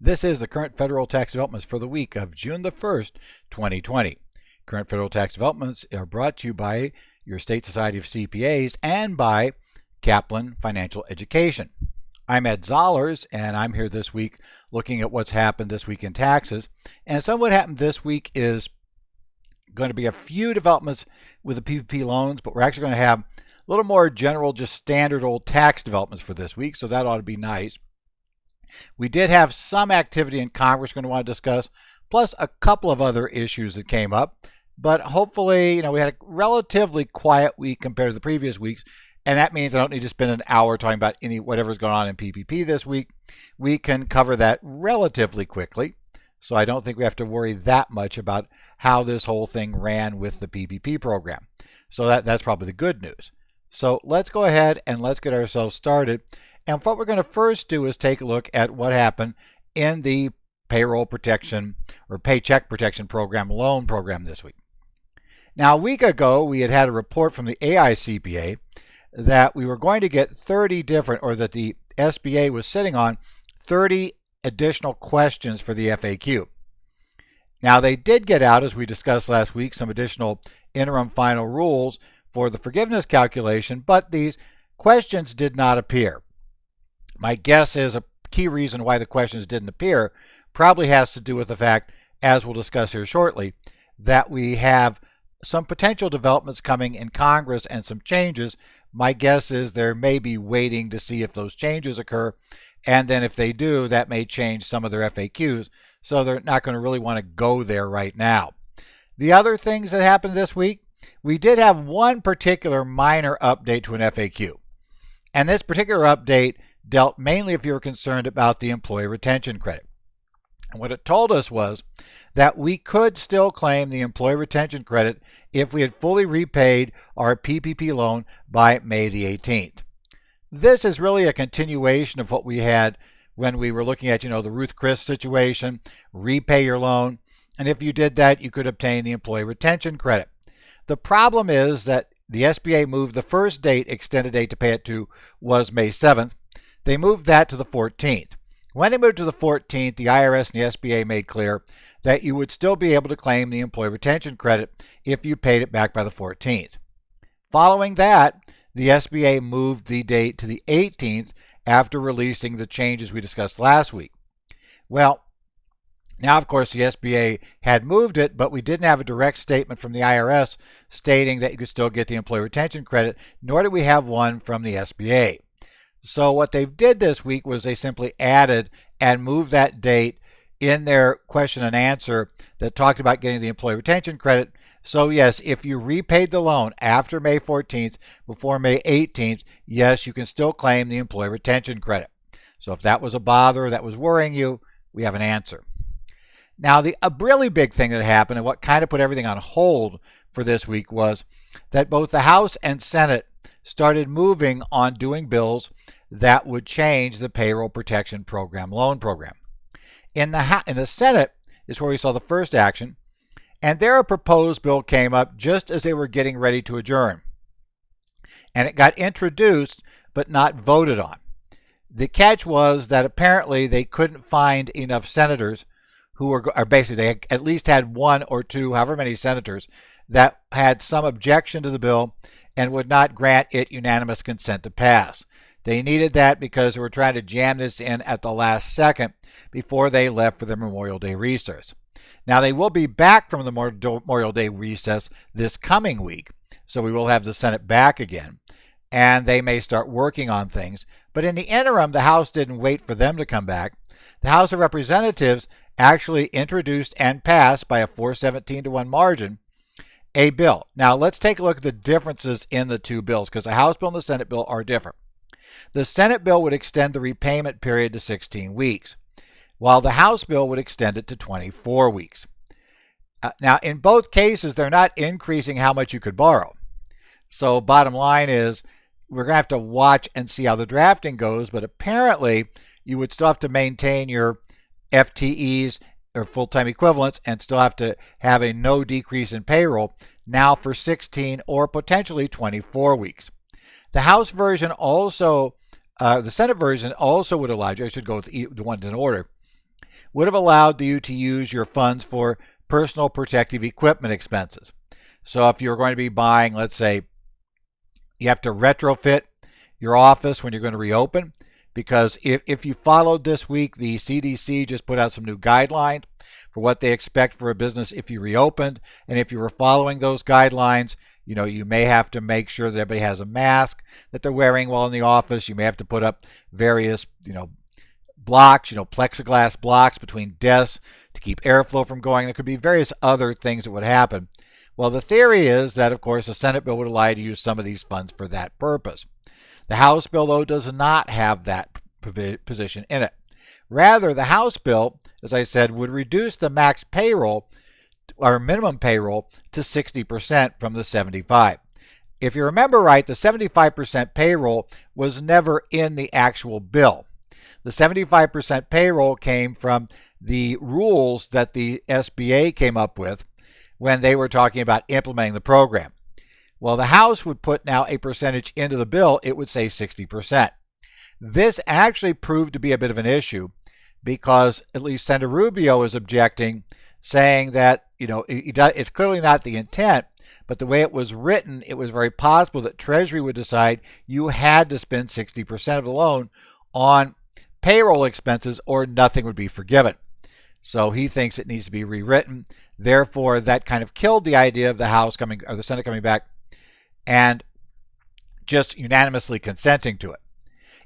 This is the current federal tax developments for the week of June the 1st, 2020. Current federal tax developments are brought to you by your State Society of CPAs and by Kaplan Financial Education. I'm Ed Zollers, and I'm here this week looking at what's happened this week in taxes. And some of what happened this week is going to be a few developments with the PPP loans, but we're actually going to have a little more general, just standard old tax developments for this week, so that ought to be nice. We did have some activity in Congress we're going to want to discuss, plus a couple of other issues that came up. But hopefully, we had a relatively quiet week compared to the previous weeks, and that means I don't need to spend an hour talking about whatever's going on in PPP this week. We can cover that relatively quickly, so I don't think we have to worry that much about how this whole thing ran with the PPP program. So that's probably the good news. So let's go ahead and let's get ourselves started. And what we're going to first do is take a look at what happened in the payroll protection or paycheck protection program loan program this week. Now, a week ago, we had a report from the AICPA that we were going to get 30 different, or that the SBA was sitting on 30 additional questions for the FAQ. Now, they did get out, as we discussed last week, some additional interim final rules for the forgiveness calculation, but these questions did not appear. My guess is a key reason why the questions didn't appear probably has to do with the fact, as we'll discuss here shortly, that we have some potential developments coming in Congress and some changes. My guess is they're maybe waiting to see if those changes occur, and then if they do, that may change some of their FAQs, so they're not going to really want to go there right now. The other things that happened this week, we did have one particular minor update to an FAQ, and this particular update dealt mainly if you were concerned about the employee retention credit. And what it told us was that we could still claim the employee retention credit if we had fully repaid our PPP loan by May the 18th. This is really a continuation of what we had when we were looking at, the Ruth Chris situation, repay your loan, and if you did that, you could obtain the employee retention credit. The problem is that the SBA moved the first date, extended date to pay it to, was May 7th. They moved that to the 14th. When they moved to the 14th, the IRS and the SBA made clear that you would still be able to claim the employee retention credit if you paid it back by the 14th. Following that, the SBA moved the date to the 18th after releasing the changes we discussed last week. Well, now, of course, the SBA had moved it, but we didn't have a direct statement from the IRS stating that you could still get the employee retention credit, nor did we have one from the SBA. So what they did this week was they simply added and moved that date in their question and answer that talked about getting the employee retention credit. So yes, if you repaid the loan after May 14th, before May 18th, yes, you can still claim the employee retention credit. So if that was a bother, that was worrying you, we have an answer. Now, a really big thing that happened and what kind of put everything on hold for this week was that both the House and Senate started moving on doing bills that would change the payroll protection program loan program. In the Senate is where we saw the first action, and there a proposed bill came up just as they were getting ready to adjourn. And it got introduced but not voted on. The catch was that apparently they couldn't find enough senators who are basically, they at least had one or two, however many senators, that had some objection to the bill and would not grant it unanimous consent to pass. They needed that because they were trying to jam this in at the last second before they left for their Memorial Day recess. Now, they will be back from the Memorial Day recess this coming week, so we will have the Senate back again, and they may start working on things. But in the interim, the House didn't wait for them to come back. The House of Representatives actually introduced and passed by a 417-1 margin a bill. Now, let's take a look at the differences in the two bills, because the House bill and the Senate bill are different. The Senate bill would extend the repayment period to 16 weeks, while the House bill would extend it to 24 weeks. Now, in both cases, they're not increasing how much you could borrow. So bottom line is we're going to have to watch and see how the drafting goes, but apparently you would still have to maintain your FTEs or full-time equivalents and still have to have a no decrease in payroll now for 16 or potentially 24 weeks. The House version also, the Senate version also would allow you, I should go with the ones in order. would have allowed you to use your funds for personal protective equipment expenses. So if you're going to be buying, let's say, you have to retrofit your office when you're going to reopen, because if you followed this week, the CDC just put out some new guidelines for what they expect for a business if you reopened. And if you were following those guidelines, you may have to make sure that everybody has a mask that they're wearing while in the office. You may have to put up various, blocks, plexiglass blocks between desks to keep airflow from going. There could be various other things that would happen. Well, the theory is that, of course, the Senate bill would allow you to use some of these funds for that purpose. The House bill, though, does not have that position in it. Rather, the House bill, as I said, would reduce the max payroll or minimum payroll to 60% from the 75%. If you remember right, the 75% payroll was never in the actual bill. The 75% payroll came from the rules that the SBA came up with when they were talking about implementing the program. Well, the House would put now a percentage into the bill. It would say 60%. This actually proved to be a bit of an issue because at least Senator Rubio is objecting, saying that it's clearly not the intent, but the way it was written, it was very possible that Treasury would decide you had to spend 60% of the loan on payroll expenses or nothing would be forgiven. So he thinks it needs to be rewritten. Therefore, that kind of killed the idea of the House coming or the Senate coming back and just unanimously consenting to it.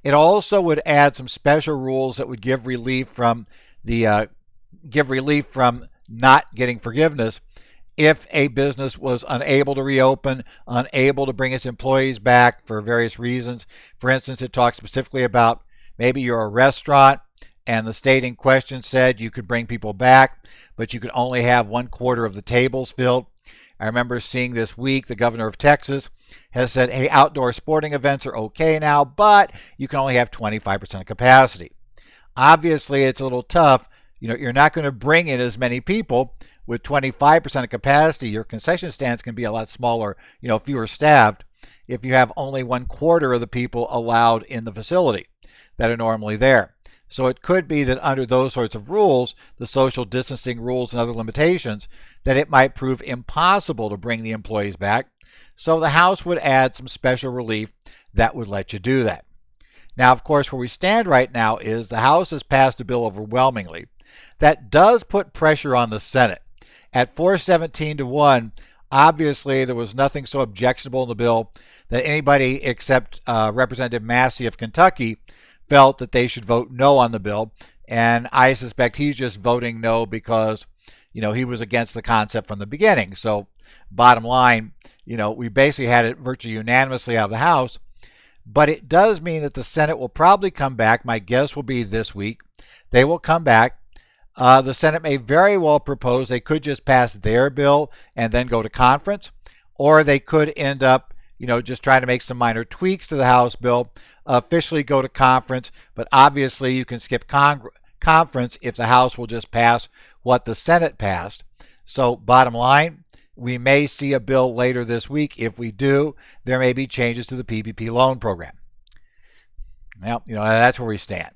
It also would add some special rules that would give relief from not getting forgiveness if a business was unable to reopen, unable to bring its employees back for various reasons. For instance, it talks specifically about maybe you're a restaurant and the state in question said you could bring people back, but you could only have 1/4 of the tables filled. I remember seeing this week the governor of Texas has said, hey, outdoor sporting events are okay now, but you can only have 25% capacity. Obviously, it's a little tough. You're not going to bring in as many people with 25% of capacity. Your concession stands can be a lot smaller, fewer staffed, if you have only 1/4 of the people allowed in the facility that are normally there. So it could be that under those sorts of rules, the social distancing rules and other limitations, that it might prove impossible to bring the employees back. So the House would add some special relief that would let you do that. Now, of course, where we stand right now is the House has passed a bill overwhelmingly. That does put pressure on the Senate. At 417 to 1, obviously there was nothing so objectionable in the bill that anybody except Representative Massey of Kentucky felt that they should vote no on the bill. And I suspect he's just voting no because, he was against the concept from the beginning. So bottom line, we basically had it virtually unanimously out of the House. But it does mean that the Senate will probably come back. My guess will be this week. They will come back. The Senate may very well propose they could just pass their bill and then go to conference, or they could end up, just trying to make some minor tweaks to the House bill, officially go to conference. But obviously, you can skip conference if the House will just pass what the Senate passed. So bottom line, we may see a bill later this week. If we do, there may be changes to the PPP loan program. Well, that's where we stand.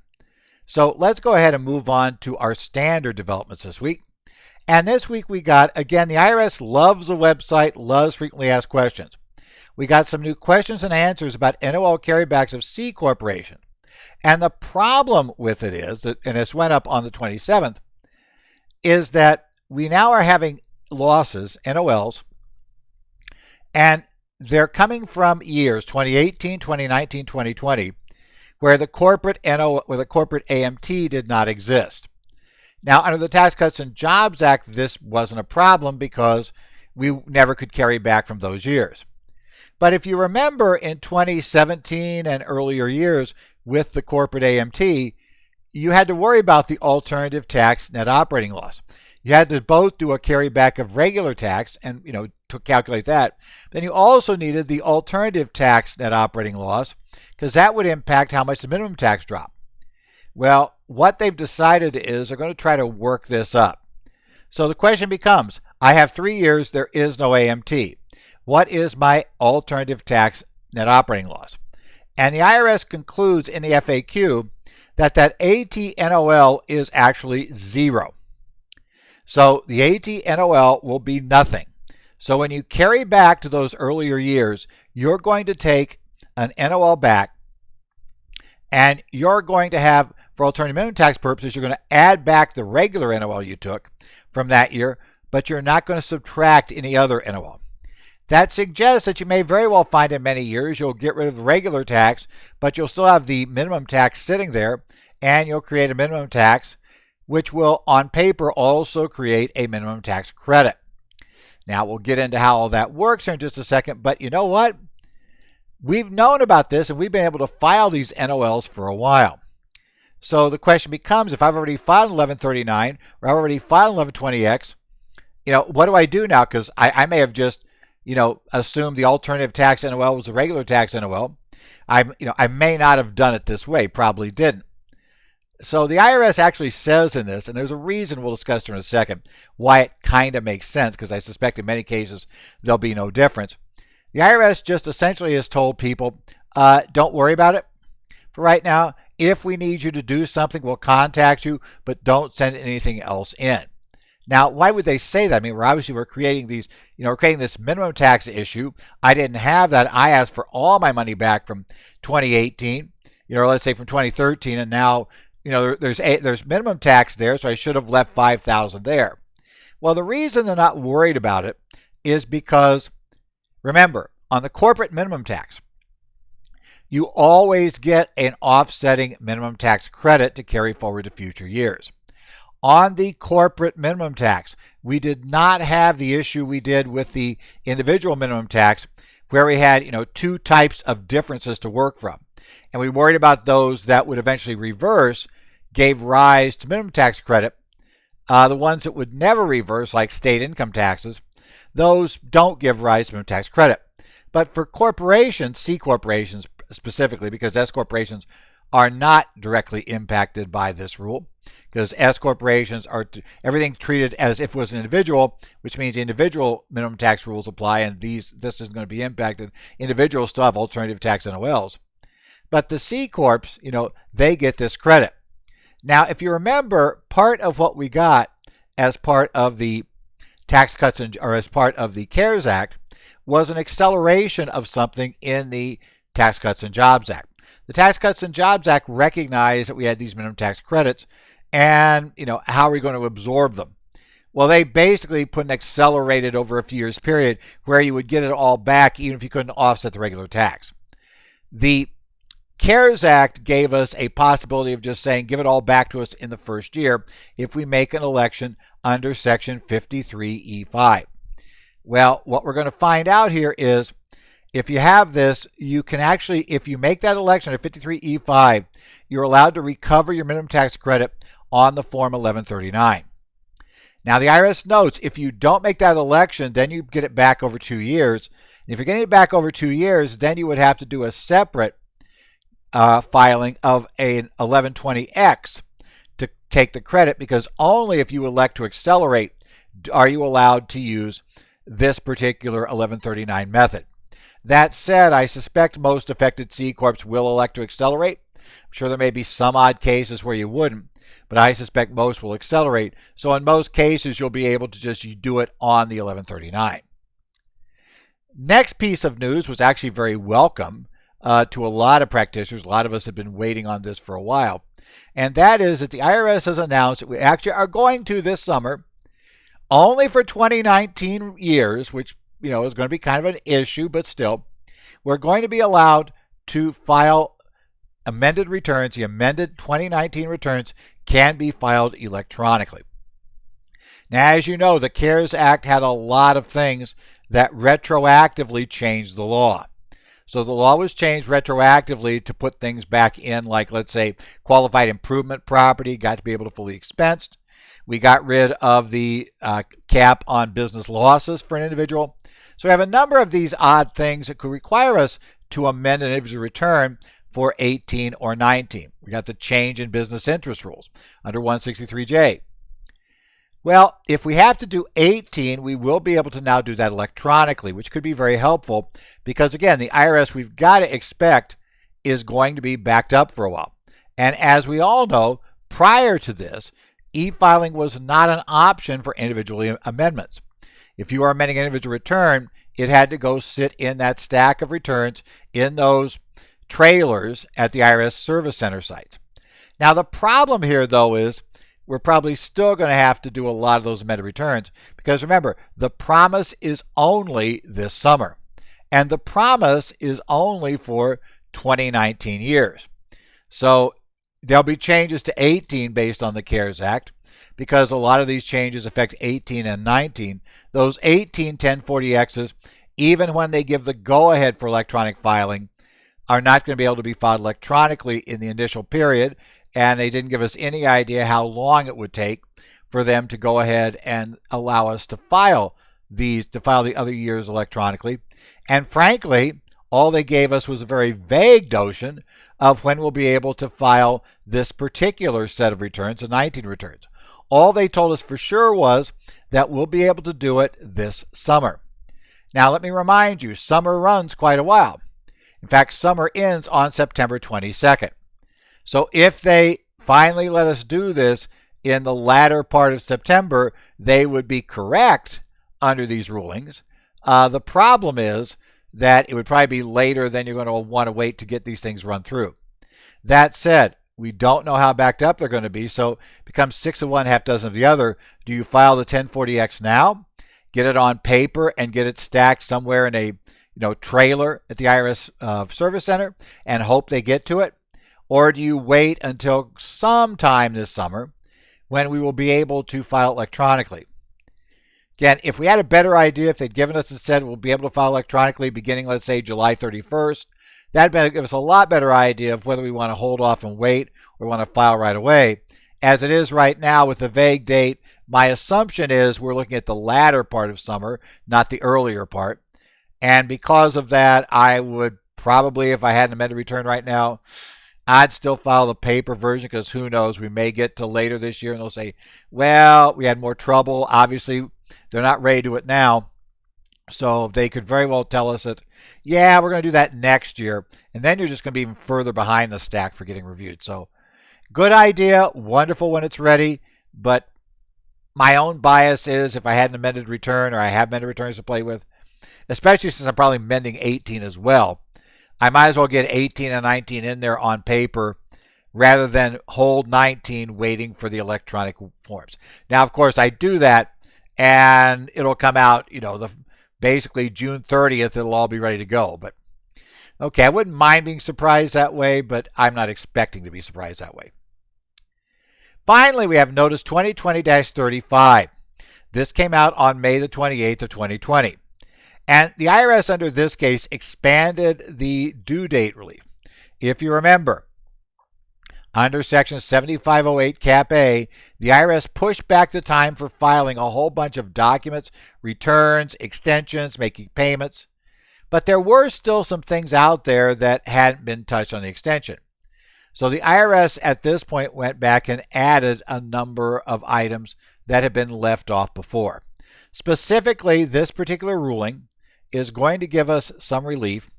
So let's go ahead and move on to our standard developments this week. And this week we got, again, the IRS loves the website, loves frequently asked questions. We got some new questions and answers about NOL carrybacks of C Corporation. And the problem with it is, that, and this went up on the 27th, is that we now are having losses, NOLs, and they're coming from years 2018, 2019, 2020, where the corporate AMT did not exist. Now, under the Tax Cuts and Jobs Act, this wasn't a problem because we never could carry back from those years. But if you remember in 2017 and earlier years with the corporate AMT, you had to worry about the alternative tax net operating loss. You had to both do a carryback of regular tax and, to calculate that. Then you also needed the alternative tax net operating loss because that would impact how much the minimum tax dropped. Well, what they've decided is they're going to try to work this up. So the question becomes, I have 3 years, there is no AMT. What is my alternative tax net operating loss? And the IRS concludes in the FAQ that ATNOL is actually 0. So the ATNOL will be nothing. So when you carry back to those earlier years, you're going to take an NOL back, and you're going to have, for alternative minimum tax purposes, you're going to add back the regular NOL you took from that year, but you're not going to subtract any other NOL. That suggests that you may very well find in many years you'll get rid of the regular tax, but you'll still have the minimum tax sitting there, and you'll create a minimum tax, which will, on paper, also create a minimum tax credit. Now, we'll get into how all that works here in just a second, but you know what? We've known about this, and we've been able to file these NOLs for a while. So the question becomes, if I've already filed 1139 or I've already filed 1120X, what do I do now? Because I may have just, assumed the alternative tax NOL was the regular tax NOL. I may not have done it this way, probably didn't. So the IRS actually says in this, and there's a reason we'll discuss in a second, why it kind of makes sense, because I suspect in many cases there'll be no difference. The IRS just essentially has told people, don't worry about it for right now. If we need you to do something, we'll contact you, but don't send anything else in. Now, why would they say that? I mean, we're creating these, we're creating this minimum tax issue. I didn't have that. I asked for all my money back from 2018, let's say from 2013, and now, there's minimum tax there, so I should have left $5,000 there. Well, the reason they're not worried about it is because, remember, on the corporate minimum tax, you always get an offsetting minimum tax credit to carry forward to future years. On the corporate minimum tax, we did not have the issue we did with the individual minimum tax, where we had, two types of differences to work from. And we worried about those that would eventually reverse, gave rise to minimum tax credit. The ones that would never reverse, like state income taxes, those don't give rise to minimum tax credit. But for corporations, C corporations specifically, because S corporations are not directly impacted by this rule, because S corporations are everything treated as if it was an individual, which means the individual minimum tax rules apply, and this isn't going to be impacted. Individuals still have alternative tax NOLs. But the C corps, they get this credit. Now, if you remember, part of what we got as part of the tax cuts or as part of the CARES Act was an acceleration of something in the Tax Cuts and Jobs Act. The Tax Cuts and Jobs Act recognized that we had these minimum tax credits, and how are we going to absorb them? Well, they basically put an accelerated over a few years period where you would get it all back even if you couldn't offset the regular tax. The CARES Act gave us a possibility of just saying give it all back to us in the first year if we make an election under Section 53E5. Well, what we're going to find out here is if you have this, you can actually, if you make that election under 53E5, you're allowed to recover your minimum tax credit on the Form 1139. Now, the IRS notes if you don't make that election, then you get it back over 2 years. And if you're getting it back over 2 years, then you would have to do a separate filing of an 1120X to take the credit, because only if you elect to accelerate are you allowed to use this particular 1139 method. That said, I suspect most affected C corps will elect to accelerate. I'm sure there may be some odd cases where you wouldn't, but I suspect most will accelerate. So in most cases, you'll be able to just do it on the 1139. Next piece of news was actually very welcome to a lot of practitioners. A lot of us have been waiting on this for a while. And that is that the IRS has announced that we actually are going to this summer, only for 2019 years, which is going to be kind of an issue, but still, we're going to be allowed to file amended returns. The amended 2019 returns can be filed electronically. Now, as you know, the CARES Act had a lot of things that retroactively changed the law. So the law was changed retroactively to put things back in, like, let's say, qualified improvement property got to be able to fully expensed. We got rid of the cap on business losses for an individual. So we have a number of these odd things that could require us to amend an individual return for 18 or 19. We got the change in business interest rules under 163J. Well, if we have to do 18, we will be able to now do that electronically, which could be very helpful because, again, the IRS, we've got to expect, is going to be backed up for a while. And as we all know, prior to this, e-filing was not an option for individual amendments. If you are amending an individual return, it had to go sit in that stack of returns in those trailers at the IRS Service Center sites. Now, the problem here, though, is we're probably still going to have to do a lot of those amended returns because remember, the promise is only this summer. And the promise is only for 2019 years. So there'll be changes to 18 based on the CARES Act because a lot of these changes affect 18 and 19. Those 18 1040Xs, even when they give the go-ahead for electronic filing, are not going to be able to be filed electronically in the initial period, and they didn't give us any idea how long it would take for them to go ahead and allow us to file the other years electronically. And frankly, all they gave us was a very vague notion of when we'll be able to file this particular set of returns, the 19 returns. All they told us for sure was that we'll be able to do it this summer. Now, let me remind you, summer runs quite a while. In fact, summer ends on September 22nd. So if they finally let us do this in the latter part of September, they would be correct under these rulings. The problem is that it would probably be later than you're going to want to wait to get these things run through. That said, we don't know how backed up they're going to be, so it becomes 6 of one, half dozen of the other. Do you file the 1040X now, get it on paper, and get it stacked somewhere in a trailer at the IRS Service Center and hope they get to it? Or do you wait until sometime this summer when we will be able to file electronically? Again, if we had a better idea, if they'd given us and said we'll be able to file electronically beginning, let's say, July 31st, that'd give us a lot better idea of whether we want to hold off and wait or want to file right away. As it is right now with the vague date, my assumption is we're looking at the latter part of summer, not the earlier part. And because of that, I would probably, if I had an amended return right now, I'd still file the paper version because who knows, we may get to later this year and they'll say, well, we had more trouble. Obviously, they're not ready to do it now. So they could very well tell us that, yeah, we're going to do that next year. And then you're just going to be even further behind the stack for getting reviewed. So good idea, wonderful when it's ready. But my own bias is if I had an amended return or I have amended returns to play with, especially since I'm probably amending 18 as well, I might as well get 18 and 19 in there on paper rather than hold 19 waiting for the electronic forms. Now, of course, I do that and it'll come out, basically June 30th, it'll all be ready to go. But okay, I wouldn't mind being surprised that way, but I'm not expecting to be surprised that way. Finally, we have Notice 2020-35. This came out on May the 28th of 2020. And the IRS, under this case, expanded the due date relief. If you remember, under Section 7508 Cap A, the IRS pushed back the time for filing a whole bunch of documents, returns, extensions, making payments. But there were still some things out there that hadn't been touched on the extension. So the IRS at this point went back and added a number of items that had been left off before. Specifically, this particular ruling is going to give us some relief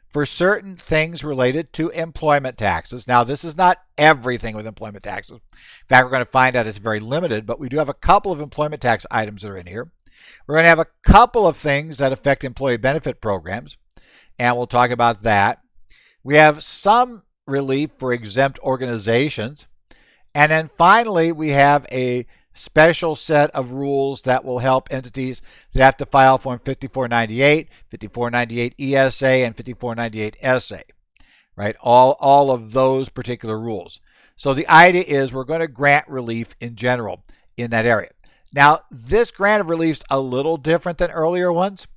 for certain things related to employment taxes. Now, this is not everything with employment taxes. In fact, we're going to find out it's very limited, but we do have a couple of employment tax items that are in here. We're going to have a couple of things that affect employee benefit programs, and we'll talk about that. We have some relief for exempt organizations. And then finally, we have a special set of rules that will help entities that have to file Form 5498, 5498 ESA, and 5498 SA, right? All of those particular rules. So the idea is we're going to grant relief in general in that area. Now, this grant of relief is a little different than earlier ones.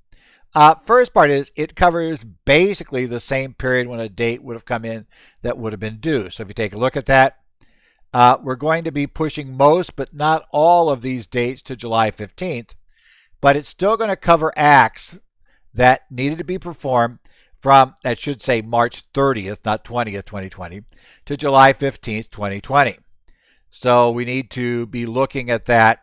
First part is it covers basically the same period when a date would have come in that would have been due. So if you take a look at that, we're going to be pushing most, but not all of these dates to July 15th, but it's still going to cover acts that needed to be performed from, that should say March 30th, not 20th, 2020, to July 15th, 2020. So we need to be looking at that.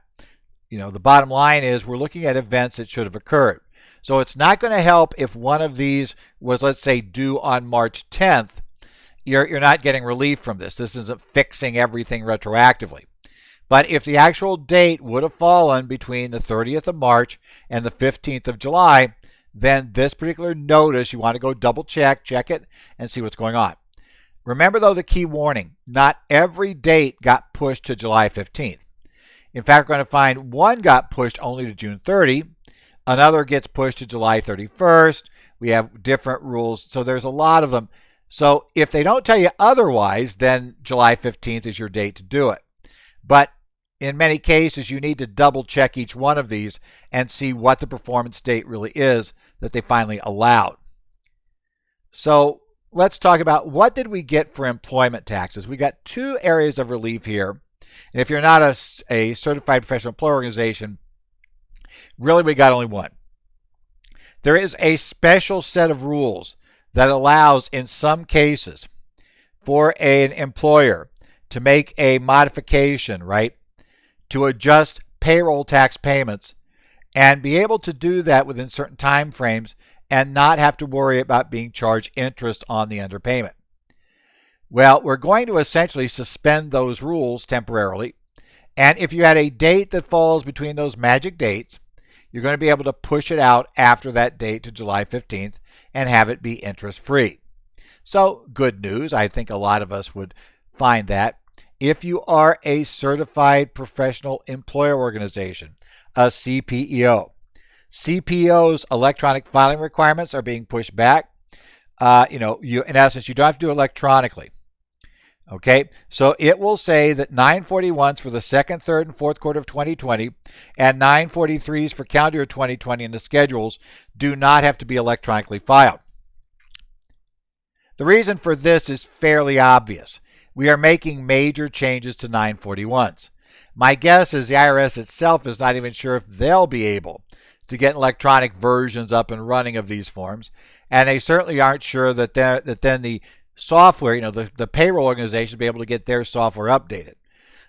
The bottom line is we're looking at events that should have occurred. So it's not going to help if one of these was, let's say, due on March 10th you're not getting relief from this. This isn't fixing everything retroactively. But if the actual date would have fallen between the 30th of March and the 15th of July, then this particular notice, you want to go double check it, and see what's going on. Remember, though, the key warning: not every date got pushed to July 15th. In fact, we're going to find one got pushed only to June 30, another gets pushed to July 31st. We have different rules, so there's a lot of them. So if they don't tell you otherwise, then July 15th is your date to do it. But in many cases, you need to double check each one of these and see what the performance date really is that they finally allowed. So let's talk about what did we get for employment taxes. We got two areas of relief here. And if you're not a certified professional employer organization, really we got only one. There is a special set of rules that allows, in some cases, for an employer to make a modification, right, to adjust payroll tax payments and be able to do that within certain time frames and not have to worry about being charged interest on the underpayment. Well, we're going to essentially suspend those rules temporarily. And if you had a date that falls between those magic dates, you're going to be able to push it out after that date to July 15th and have it be interest-free. So, good news. I think a lot of us would find that. If you are a certified professional employer organization, a CPEO, CPEO's electronic filing requirements are being pushed back. In essence, you don't have to do it electronically. Okay, so it will say that 941s for the second, third, and fourth quarter of 2020 and 943s for calendar year 2020 in the schedules do not have to be electronically filed. The reason for this is fairly obvious. We are making major changes to 941s. My guess is the IRS itself is not even sure if they'll be able to get electronic versions up and running of these forms, and they certainly aren't sure that then the software, the payroll organization, will be able to get their software updated.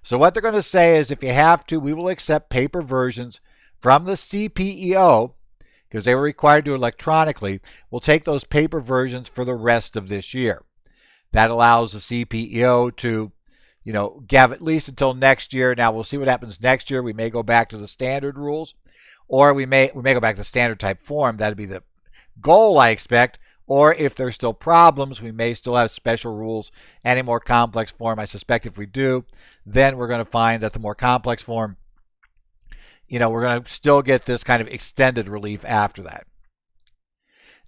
So what they're going to say is, if you have to, we will accept paper versions from the CPEO, because they were required to do it electronically. We'll take those paper versions for the rest of this year. That allows the CPEO to, have at least until next year. Now we'll see what happens next year. We may go back to the standard rules, or we may go back to the standard type form. That'd be the goal, I expect. Or if there's still problems, we may still have special rules and a more complex form. I suspect if we do, then we're going to find that the more complex form, we're going to still get this kind of extended relief after that.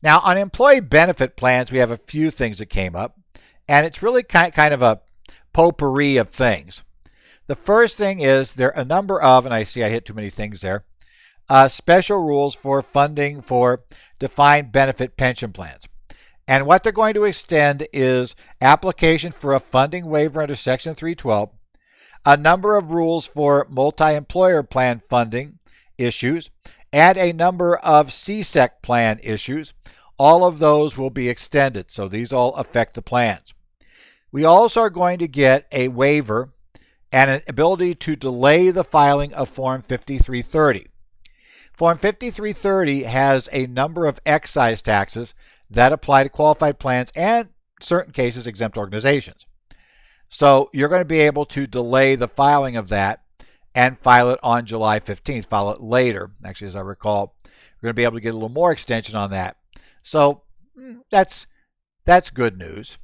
Now, on employee benefit plans, we have a few things that came up, and it's really kind of a potpourri of things. The first thing is there are a number of, and I see I hit too many things there, special rules for funding for defined benefit pension plans. And what they're going to extend is application for a funding waiver under Section 312, a number of rules for multi-employer plan funding issues, and a number of CSEC plan issues. All of those will be extended, so these all affect the plans. We also are going to get a waiver and an ability to delay the filing of Form 5330. Form 5330 has a number of excise taxes that apply to qualified plans and, in certain cases, exempt organizations. So you're going to be able to delay the filing of that and file it on July 15th, file it later. Actually, as I recall, we're going to be able to get a little more extension on that. So that's good news.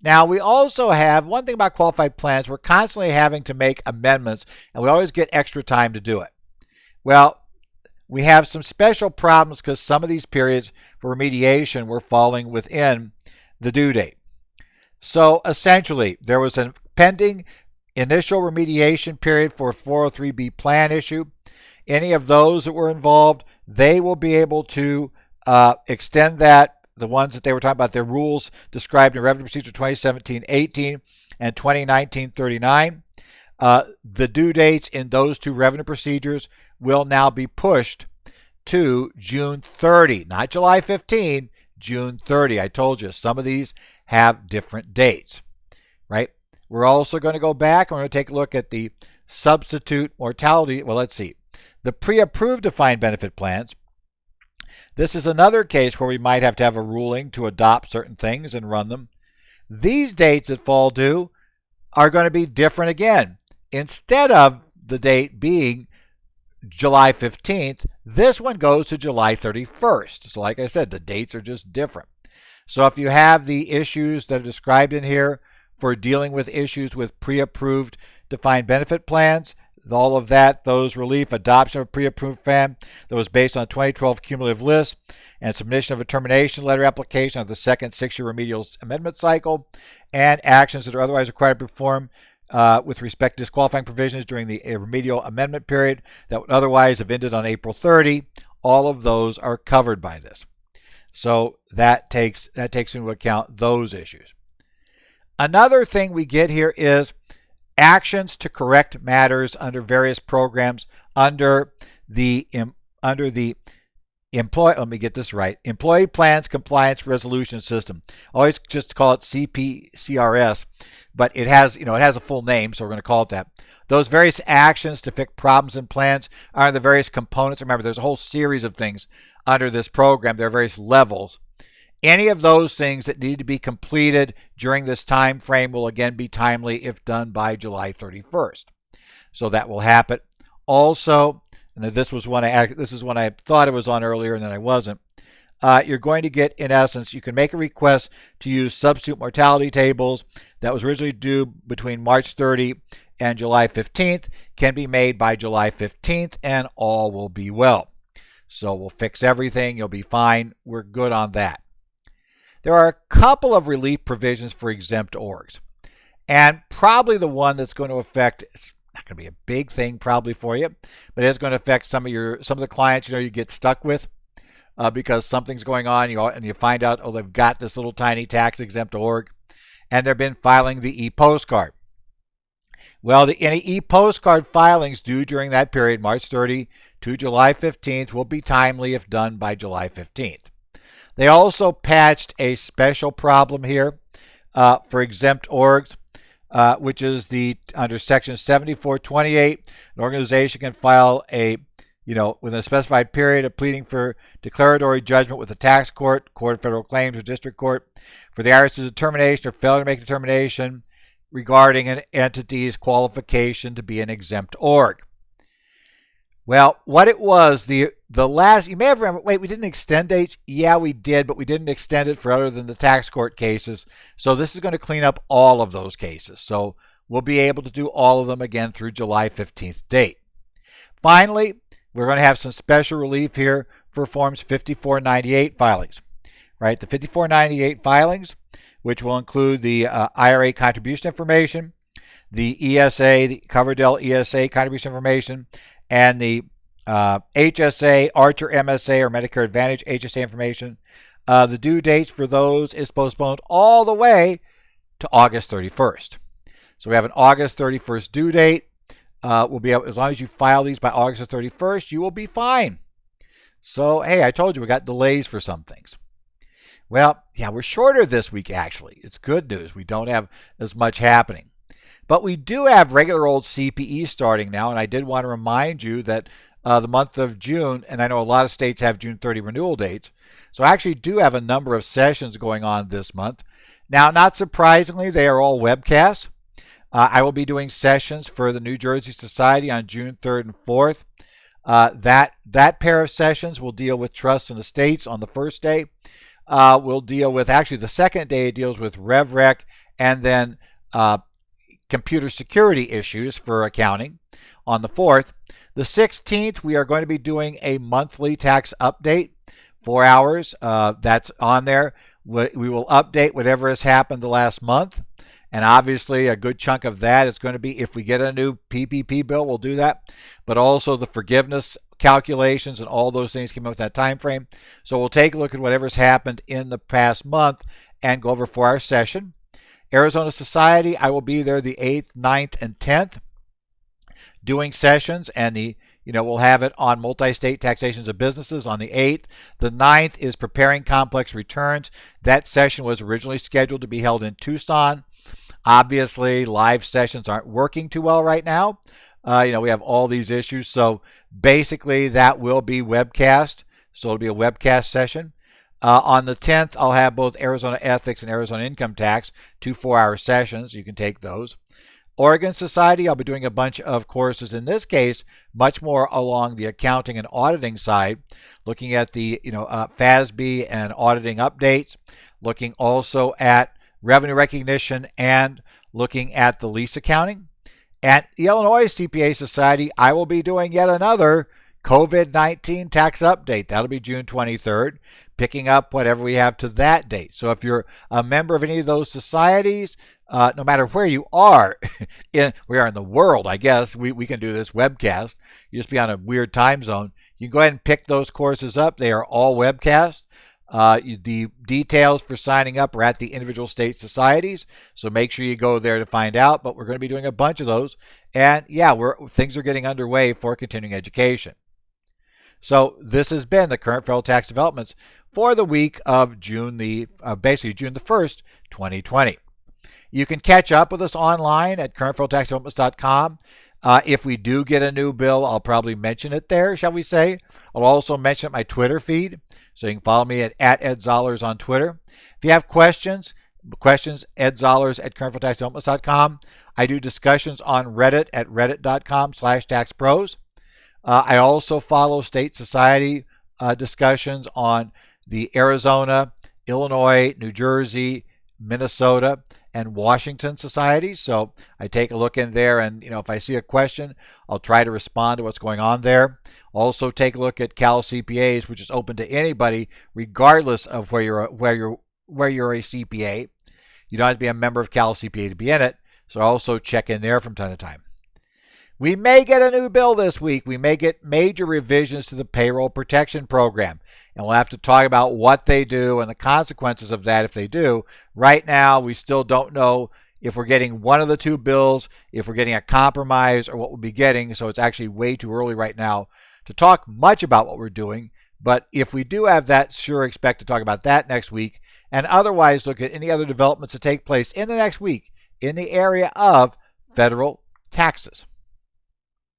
Now, we also have one thing about qualified plans. We're constantly having to make amendments, and we always get extra time to do it. Well, we have some special problems because some of these periods for remediation were falling within the due date. So essentially, there was a pending initial remediation period for a 403B plan issue. Any of those that were involved, they will be able to extend that. The ones that they were talking about, their rules described in Revenue Procedure 2017-18 and 2019-39. The due dates in those two revenue procedures will now be pushed to June 30, not July 15, June 30. I told you some of these have different dates, right? We're also going to go back and we're going to take a look at the substitute mortality. Well, let's see. The pre-approved defined benefit plans. This is another case where we might have to have a ruling to adopt certain things and run them. These dates that fall due are going to be different again. Instead of the date being July 15th, this one goes to July 31st. So like I said, the dates are just different. So if you have the issues that are described in here for dealing with issues with pre-approved defined benefit plans, all of that, those relief, adoption of a pre-approved plan that was based on a 2012 cumulative list, and submission of a termination letter application of the second 6-year remedial amendment cycle, and actions that are otherwise required to perform with respect to disqualifying provisions during the remedial amendment period that would otherwise have ended on April 30, all of those are covered by this. So that takes into account those issues. Another thing we get here is actions to correct matters under various programs under the Employee Plans Compliance Resolution System. I always just call it CPCRS, but it has a full name, so we're going to call it that. Those various actions to fix problems in plans are the various components. Remember, there's a whole series of things under this program. There are various levels. Any of those things that need to be completed during this time frame will again be timely if done by July 31st. So that will happen. Also, and this is one I thought it was on earlier and then I wasn't. You're going to get, in essence, you can make a request to use substitute mortality tables that was originally due between March 30 and July 15th, can be made by July 15th, and all will be well. So we'll fix everything. You'll be fine. We're good on that. There are a couple of relief provisions for exempt orgs. And probably the one that's going to affect, it's not going to be a big thing probably for you, but it's going to affect some of the clients you get stuck with because something's going on and you find out, oh, they've got this little tiny tax exempt org and they've been filing the e-postcard. Well, any e-postcard filings due during that period, March 30 to July 15th, will be timely if done by July 15th. They also patched a special problem here for exempt orgs, which is under Section 7428, an organization can file within a specified period of pleading for declaratory judgment with the tax court, court of federal claims, or district court for the IRS's determination or failure to make a determination regarding an entity's qualification to be an exempt org. Well, what it was, the last, you may have remembered, wait, we didn't extend dates? Yeah, we did, but we didn't extend it for other than the tax court cases. So this is going to clean up all of those cases. So we'll be able to do all of them again through July 15th date. Finally, we're going to have some special relief here for Forms 5498 filings, right? The 5498 filings, which will include the IRA contribution information, the ESA, the Coverdell ESA contribution information, and the HSA, Archer MSA, or Medicare Advantage HSA information. The due dates for those is postponed all the way to August 31st. So we have an August 31st due date. We'll be able, as long as you file these by August 31st, you will be fine. So, hey, I told you we got delays for some things. Well, yeah, we're shorter this week, actually. It's good news. We don't have as much happening. But we do have regular old CPE starting now, and I did want to remind you that the month of June, and I know a lot of states have June 30 renewal dates, so I actually do have a number of sessions going on this month. Now, not surprisingly, they are all webcasts. I will be doing sessions for the New Jersey Society on June 3rd and 4th. That pair of sessions will deal with trusts and estates on the first day. We'll deal with, actually the second day it deals with RevRec and then computer security issues for accounting on the 4th. The 16th, we are going to be doing a monthly tax update, 4 hours. That's on there. We will update whatever has happened the last month. And obviously, a good chunk of that is going to be, if we get a new PPP bill, we'll do that. But also the forgiveness calculations and all those things came up with that time frame. So we'll take a look at whatever's happened in the past month and go over for our session. Arizona Society, I will be there the 8th, 9th, and 10th doing sessions, and we'll have it on multi-state taxations of businesses on the 8th. The 9th is preparing complex returns. That session was originally scheduled to be held in Tucson. Obviously, live sessions aren't working too well right now. We have all these issues. So basically, that will be webcast. So it'll be a webcast session. On the 10th, I'll have both Arizona Ethics and Arizona Income Tax, 2 4-hour sessions. You can take those. Oregon Society, I'll be doing a bunch of courses, in this case, much more along the accounting and auditing side, looking at the FASB and auditing updates, looking also at revenue recognition, and looking at the lease accounting. At the Illinois CPA Society, I will be doing yet another COVID-19 tax update. That'll be June 23rd, picking up whatever we have to that date. So if you're a member of any of those societies, no matter where you are, we are in the world, I guess, we can do this webcast. You just be on a weird time zone. You can go ahead and pick those courses up. They are all webcasts. The details for signing up are at the individual state societies, so make sure you go there to find out. But we're going to be doing a bunch of those, and yeah, things are getting underway for continuing education. So this has been the current federal tax developments for the week of basically June the 1st, 2020. You can catch up with us online at currentfederaltaxdevelopments.com. If we do get a new bill, I'll probably mention it there, shall we say. I'll also mention it in my Twitter feed, so you can follow me at @EdZollers on Twitter. If you have questions, edzollers at currentfederaltaxdevelopments.com. I do discussions on Reddit at reddit.com/taxpros. I also follow state society discussions on the Arizona, Illinois, New Jersey, Minnesota, and Washington societies. So I take a look in there, and if I see a question, I'll try to respond to what's going on there. Also take a look at Cal CPAs, which is open to anybody, regardless of where you're a CPA. You don't have to be a member of Cal CPA to be in it. So also check in there from time to time. We may get a new bill this week. We may get major revisions to the payroll protection program, and we'll have to talk about what they do and the consequences of that if they do. Right now, we still don't know if we're getting one of the two bills, if we're getting a compromise, or what we'll be getting, so it's actually way too early right now to talk much about what we're doing. But if we do have that, sure, expect to talk about that next week, and otherwise look at any other developments that take place in the next week in the area of federal taxes.